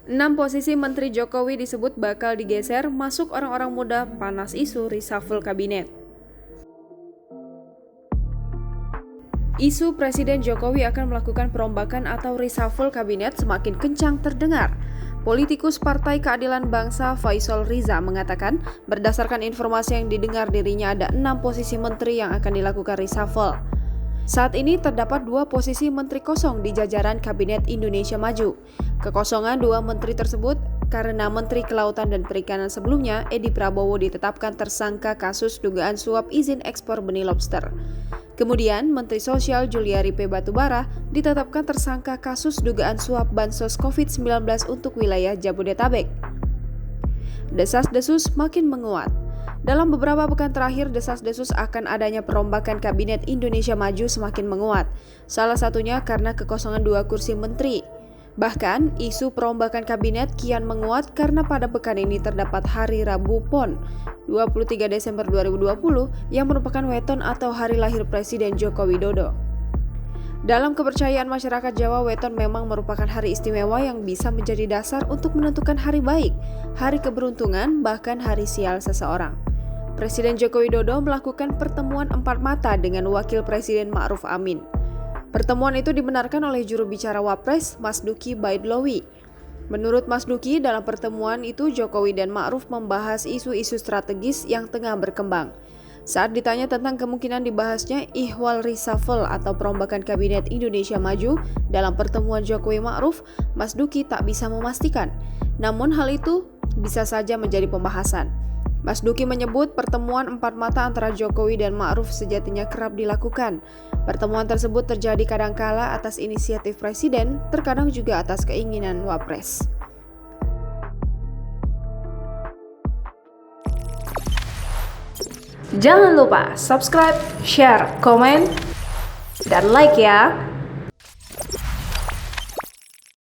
6 posisi Menteri Jokowi disebut bakal digeser, masuk orang-orang muda, panas isu reshuffle kabinet. Isu Presiden Jokowi akan melakukan perombakan atau reshuffle kabinet semakin kencang terdengar. Politikus Partai Keadilan Bangsa Faisal Riza mengatakan, berdasarkan informasi yang didengar dirinya ada 6 posisi menteri yang akan dilakukan reshuffle. Saat ini terdapat 2 posisi menteri kosong di jajaran Kabinet Indonesia Maju. Kekosongan 2 menteri tersebut karena Menteri Kelautan dan Perikanan sebelumnya, Edi Prabowo, ditetapkan tersangka kasus dugaan suap izin ekspor benih lobster. Kemudian, Menteri Sosial Juliari P. Batubara ditetapkan tersangka kasus dugaan suap bansos COVID-19 untuk wilayah Jabodetabek. Desas-desus makin menguat. Dalam beberapa pekan terakhir, desas-desus akan adanya perombakan Kabinet Indonesia Maju semakin menguat. Salah satunya karena kekosongan 2 kursi menteri. Bahkan, isu perombakan kabinet kian menguat karena pada pekan ini terdapat Hari Rabu Pon, 23 Desember 2020, yang merupakan weton atau hari lahir Presiden Joko Widodo. Dalam kepercayaan masyarakat Jawa, weton memang merupakan hari istimewa yang bisa menjadi dasar untuk menentukan hari baik, hari keberuntungan, bahkan hari sial seseorang. Presiden Joko Widodo melakukan pertemuan 4 mata dengan Wakil Presiden Ma'ruf Amin. Pertemuan itu dibenarkan oleh juru bicara Wapres, Mas Duki Baidlawi. Menurut Mas Duki, dalam pertemuan itu Jokowi dan Ma'ruf membahas isu-isu strategis yang tengah berkembang. Saat ditanya tentang kemungkinan dibahasnya ihwal reshuffle atau perombakan Kabinet Indonesia Maju dalam pertemuan Jokowi Ma'ruf, Mas Duki tak bisa memastikan. Namun hal itu bisa saja menjadi pembahasan. Mas Duki menyebut pertemuan 4 mata antara Jokowi dan Ma'ruf sejatinya kerap dilakukan. Pertemuan tersebut terjadi kadangkala atas inisiatif Presiden, terkadang juga atas keinginan Wapres. Jangan lupa subscribe, share, komen, dan like ya!